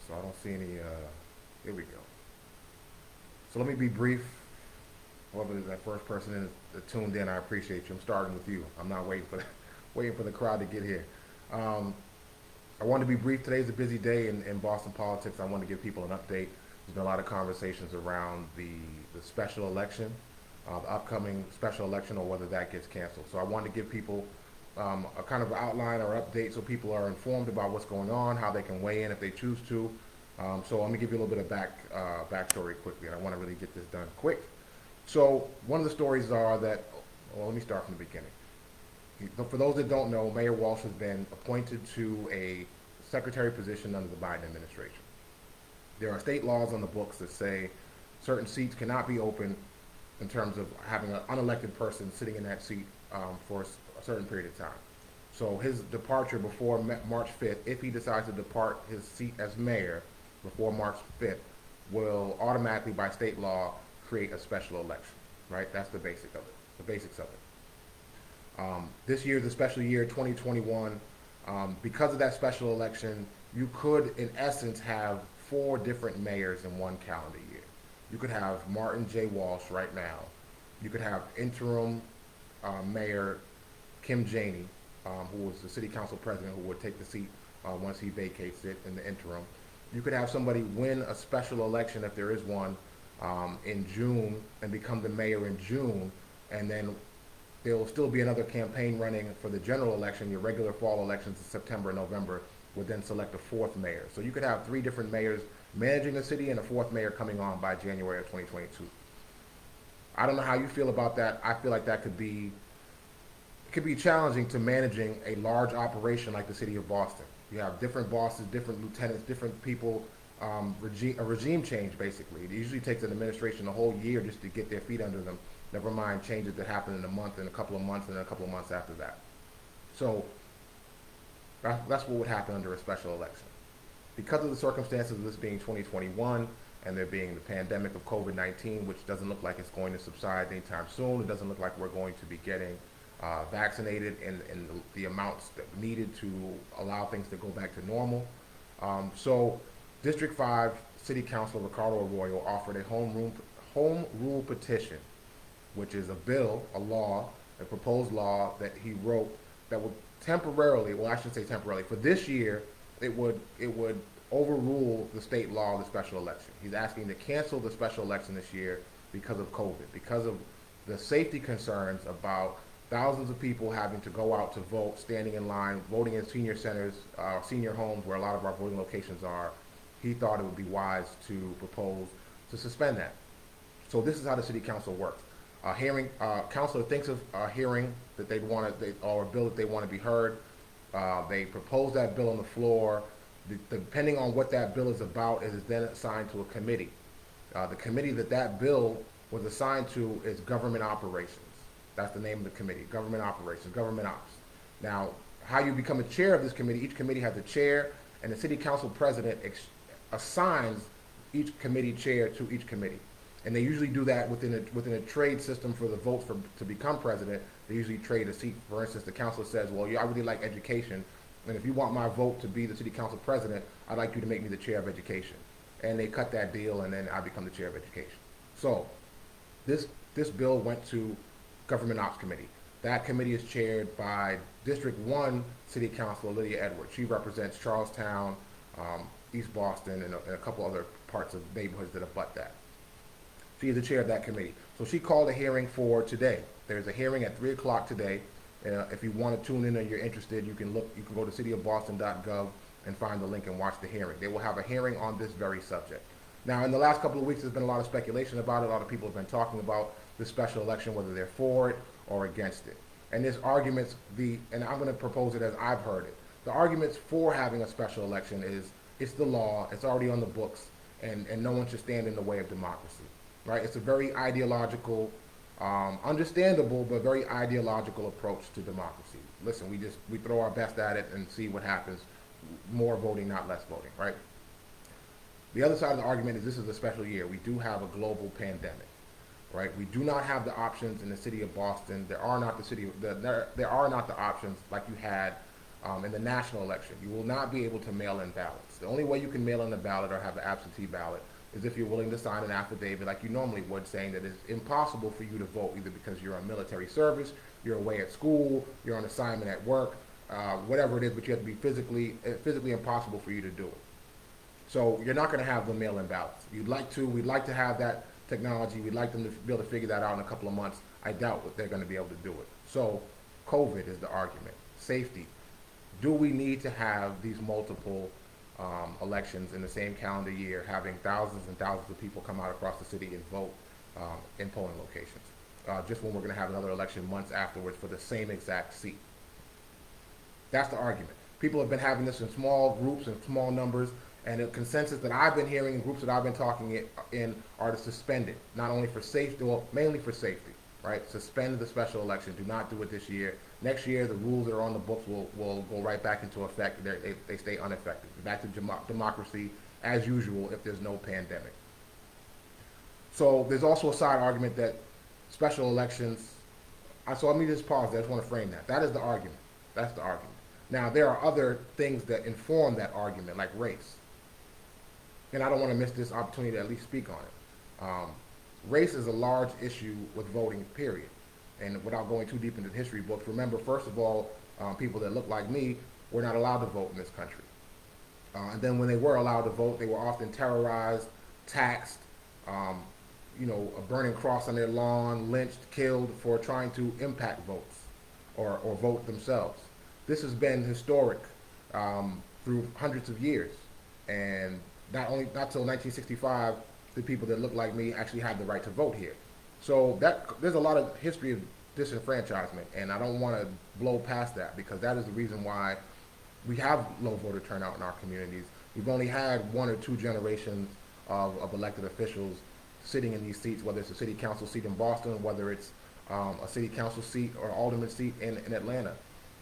So I don't see any, here we go. So let me be brief. Whoever that first person is that tuned in, I appreciate you. I'm starting with you. I'm not waiting for waiting for the crowd to get here. Um, I want to be brief. Today's a busy day in Boston politics. I want to give people an update. There's been a lot of conversations around the special election, the upcoming special election, or whether that gets canceled. So I want to give people a kind of outline or update so people are informed about what's going on, how they can weigh in if they choose to. So let me give you a little bit of backstory quickly, and I want to really get this done quick. So one of the stories are that, well, let me start from the beginning. For those that don't know, Mayor Walsh has been appointed to a secretary position under the Biden administration. There are state laws on the books that say certain seats cannot be open in terms of having an unelected person sitting in that seat for a certain period of time. So his departure before March 5th, if he decides to depart his seat as mayor before March 5th, will automatically, by state law, create a special election. Right? That's the basic of it. The basics of it. This year is a special year, 2021. Because of that special election, you could, in essence, have four different mayors in one calendar year. You could have Martin J. Walsh right now. You could have interim Mayor Kim Janey, who was the city council president, who would take the seat once he vacates it in the interim. You could have somebody win a special election, if there is one, in June and become the mayor in June, and then there will still be another campaign running for the general election. Your regular fall elections in September and November would then select a fourth mayor. So you could have three different mayors managing the city and a fourth mayor coming on by January of 2022. I don't know how you feel about that. I feel like that could be challenging to managing a large operation like the city of Boston. You have different bosses, different lieutenants, different people, a regime change basically. It usually takes an administration a whole year just to get their feet under them. Never mind changes that happen in a month, in a couple of months, and a couple of months after that. So that's what would happen under a special election. Because of the circumstances of this being 2021 and there being the pandemic of COVID-19, which doesn't look like it's going to subside anytime soon, it doesn't look like we're going to be getting vaccinated in the amounts that needed to allow things to go back to normal. So District 5 City Councilor Ricardo Arroyo offered a home rule petition, which is a bill, a law, a proposed law that he wrote that would temporarily, well, I should say temporarily, for this year, it would overrule the state law of the special election. He's asking to cancel the special election this year because of COVID, because of the safety concerns about thousands of people having to go out to vote, standing in line, voting in senior centers, senior homes where a lot of our voting locations are. He thought it would be wise to propose to suspend that. So this is how the city council works. Council thinks of a hearing that or a bill that they want to be heard. They propose that bill on the floor. Depending on what that bill is about, it is then assigned to a committee. The committee that bill was assigned to is Government Operations. That's the name of the committee, Government Operations, Government Ops. Now, how you become a chair of this committee, each committee has a chair, and the city council president assigns each committee chair to each committee. And they usually do that within a trade system for the votes to become president. They usually trade a seat. For instance, the council says, well, I really like education, and if you want my vote to be the city council president, I'd like you to make me the chair of education. And they cut that deal, and then I become the chair of education. So this bill went to Government Ops Committee. That committee is chaired by District 1 City Councilor Lydia Edwards. She represents Charlestown, East Boston, and a couple other parts of neighborhoods that abut that. She is the chair of that committee. So she called a hearing for today. There's a hearing at 3 o'clock today. If you want to tune in or you're interested, you can go to cityofboston.gov and find the link and watch the hearing. They will have a hearing on this very subject. Now, in the last couple of weeks, there's been a lot of speculation about it. A lot of people have been talking about this special election, whether they're for it or against it. And there's arguments, and I'm going to propose it as I've heard it. The arguments for having a special election is it's the law, it's already on the books, and no one should stand in the way of democracy. Right? It's a very ideological, understandable, but very ideological approach to democracy. Listen, we throw our best at it and see what happens. More voting, not less voting, right? The other side of the argument is this is a special year. We do have a global pandemic, right? We do not have the options in the city of Boston. There are not the options like you had in the national election. You will not be able to mail in ballots. The only way you can mail in a ballot or have an absentee ballot is if you're willing to sign an affidavit like you normally would, saying that it's impossible for you to vote either because you're on military service, you're away at school, you're on assignment at work, whatever it is, but you have to be physically impossible for you to do it. So you're not going to have the mail-in ballots. We'd like to have that technology. We'd like them to be able to figure that out in a couple of months. I doubt that they're going to be able to do it. So COVID is the argument. Safety. Do we need to have these multiple elections in the same calendar year, having thousands and thousands of people come out across the city and vote in polling locations, just when we're going to have another election months afterwards for the same exact seat? That's the argument. People have been having this in small groups and small numbers, and the consensus that I've been hearing in groups that I've been talking in are to suspend it, not only for safety, well, mainly for safety, right? Suspend the special election. Do not do it this year. Next year, the rules that are on the books will go right back into effect. They stay unaffected. Back to democracy as usual if there's no pandemic. So there's also a side argument that special elections, so let me just pause there. I just want to frame that. That is the argument. That's the argument. Now, there are other things that inform that argument, like race. And I don't want to miss this opportunity to at least speak on it. Race is a large issue with voting, period. And without going too deep into the history books, remember, first of all, people that look like me were not allowed to vote in this country. And then when they were allowed to vote, they were often terrorized, taxed, a burning cross on their lawn, lynched, killed for trying to impact votes or vote themselves. This has been historic through hundreds of years. And not till 1965 did people that look like me actually have the right to vote here. So there's a lot of history of disenfranchisement, and I don't want to blow past that because that is the reason why we have low voter turnout in our communities. We've only had one or two generations of elected officials sitting in these seats, whether it's a city council seat in Boston, whether it's a city council seat or an alderman seat in Atlanta.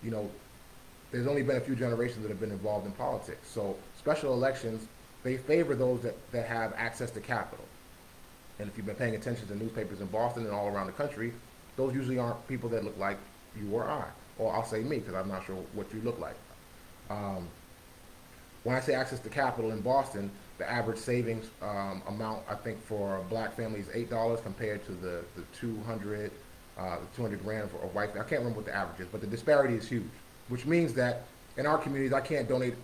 There's only been a few generations that have been involved in politics. So special elections, they favor those that have access to capital. And if you've been paying attention to newspapers in Boston and all around the country, those usually aren't people that look like you or I. Or I'll say me, because I'm not sure what you look like. When I say access to capital in Boston, the average savings amount, I think, for a black family is $8 compared to the 200 grand for a white family. I can't remember what the average is, but the disparity is huge, which means that in our communities, I can't donate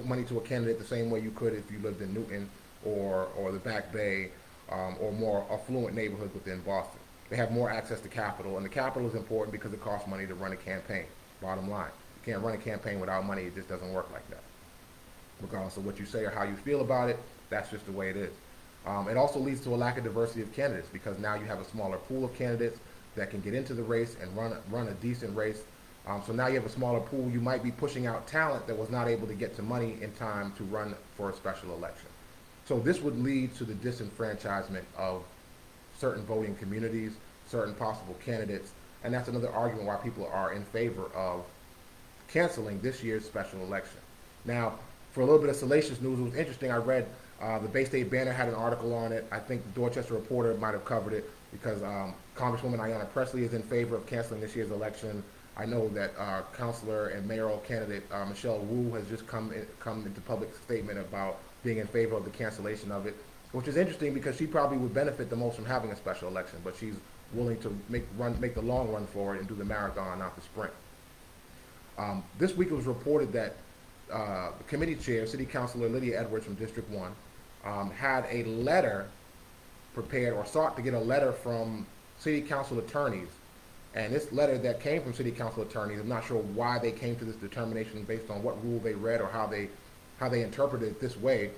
money to a candidate the same way you could if you lived in Newton or the Back Bay or more affluent neighborhoods within Boston. They have more access to capital, and the capital is important because it costs money to run a campaign, bottom line. You can't run a campaign without money. It just doesn't work like that. Regardless of what you say or how you feel about it, that's just the way it is. It also leads to a lack of diversity of candidates because now you have a smaller pool of candidates that can get into the race and run a decent race. So now you have a smaller pool. You might be pushing out talent that was not able to get to money in time to run for a special election. So this would lead to the disenfranchisement of certain voting communities, certain possible candidates, and that's another argument why people are in favor of canceling this year's special election. Now, for a little bit of salacious news, it was interesting. I read the Bay State Banner had an article on it. I think the Dorchester Reporter might have covered it because Congresswoman Ayanna Pressley is in favor of canceling this year's election. I know that Councilor and mayoral candidate Michelle Wu has just come into public statement about being in favor of the cancellation of it, which is interesting because she probably would benefit the most from having a special election, but she's willing to make the long run for it and do the marathon, not the sprint. This week it was reported that the committee chair, City Councilor Lydia Edwards from District 1, had a letter prepared or sought to get a letter from City Council attorneys. And this letter that came from City Council attorneys, I'm not sure why they came to this determination based on what rule they read or how they interpreted it this way,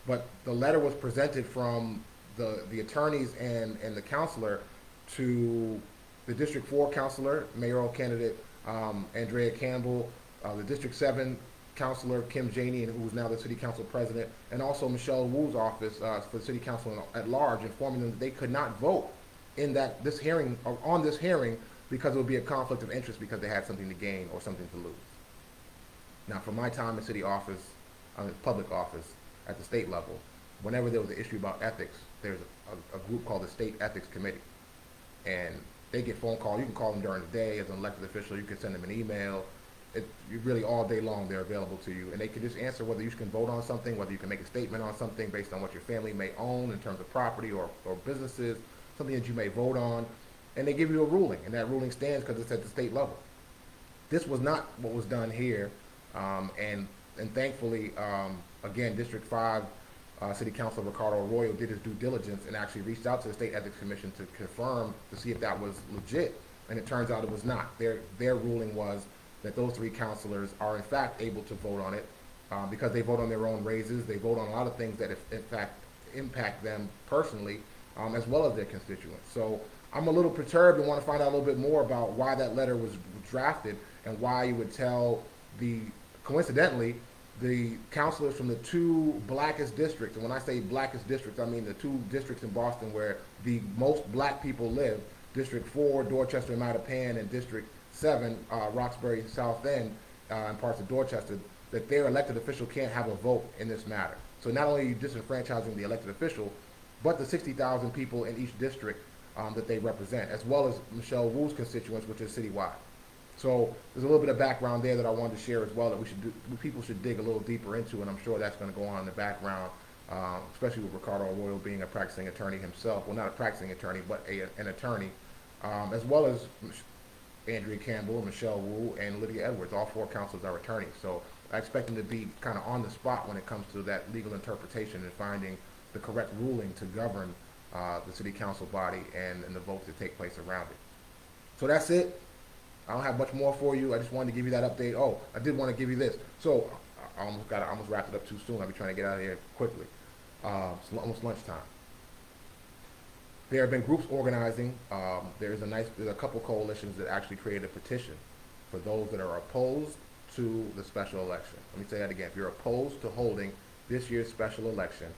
but the letter was presented from the attorneys and the councilor to the District 4 councilor, mayoral candidate Andrea Campbell, the District 7 councilor Kim Janey, who is now the City Council president, and also Michelle Wu's office for the City Council at large, informing them that they could not vote in this hearing because it would be a conflict of interest because they had something to gain or something to lose. Now, from my time in city office, public office at the state level, whenever there was an issue about ethics, there's a group called the State Ethics Committee. And they get phone calls. You can call them during the day as an elected official. You can send them an email. you really all day long they're available to you, and they can just answer whether you can vote on something, whether you can make a statement on something based on what your family may own in terms of property or businesses, something that you may vote on, and they give you a ruling, and that ruling stands because it's at the state level. This was not what was done here, and thankfully, again, District 5 City Councilor Ricardo Arroyo did his due diligence and actually reached out to the State Ethics Commission to confirm to see if that was legit, and it turns out it was not. Their ruling was that those three councilors are in fact able to vote on it because they vote on their own raises. They vote on a lot of things that in fact impact them personally as well as their constituents. So I'm a little perturbed and want to find out a little bit more about why that letter was drafted and why you would tell coincidentally, the councilors from the two blackest districts, and when I say blackest districts, I mean the two districts in Boston where the most black people live, District 4, Dorchester and Mattapan, and District 7, Roxbury South End, and parts of Dorchester, that their elected official can't have a vote in this matter. So not only are you disenfranchising the elected official, but the 60,000 people in each district that they represent, as well as Michelle Wu's constituents, which is citywide. So there's a little bit of background there that I wanted to share as well that people should dig a little deeper into, and I'm sure that's going to go on in the background, especially with Ricardo Arroyo being a practicing attorney himself. Well, not a practicing attorney, but an attorney, as well as Andrea Campbell, Michelle Wu, and Lydia Edwards. All four councilors are attorneys. So I expect them to be kind of on the spot when it comes to that legal interpretation and finding the correct ruling to govern the city council body and the votes that take place around it. So that's it. I don't have much more for you. I just wanted to give you that update. Oh, I did want to give you this. So I almost wrapped it up too soon. I'll be trying to get out of here quickly. It's almost lunchtime. There have been groups organizing. There's a couple coalitions that actually created a petition for those that are opposed to the special election. Let me say that again. If you're opposed to holding this year's special election,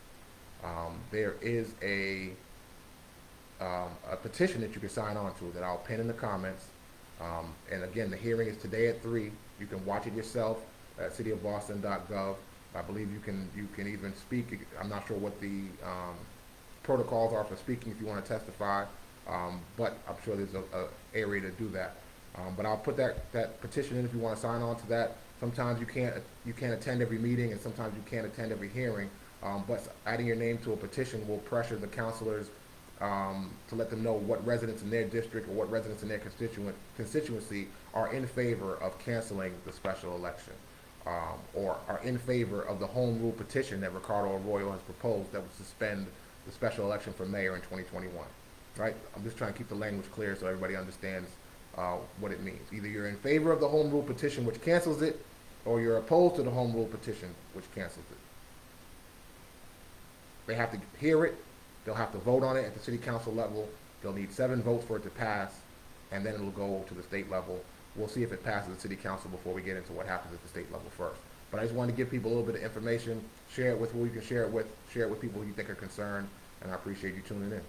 there is a petition that you can sign on to that I'll pin in the comments. And again, the hearing is today at 3. You can watch it yourself at cityofboston.gov. I believe you can even speak. I'm not sure what the protocols are for speaking if you want to testify, but I'm sure there's a area to do that. But I'll put that petition in if you want to sign on to that. Sometimes you can't attend every meeting, and sometimes you can't attend every hearing. But adding your name to a petition will pressure the councilors to let them know what residents in their district or what residents in their constituency are in favor of canceling the special election, or are in favor of the home rule petition that Ricardo Arroyo has proposed that would suspend the special election for mayor in 2021. Right? I'm just trying to keep the language clear so everybody understands what it means. Either you're in favor of the home rule petition, which cancels it, or you're opposed to the home rule petition, which cancels it. They have to hear it. They'll have to vote on it at the city council level. They'll need 7 votes for it to pass, and then it'll go to the state level. We'll see if it passes the city council before we get into what happens at the state level first. But I just wanted to give people a little bit of information, share it with who you can share it with people who you think are concerned, and I appreciate you tuning in.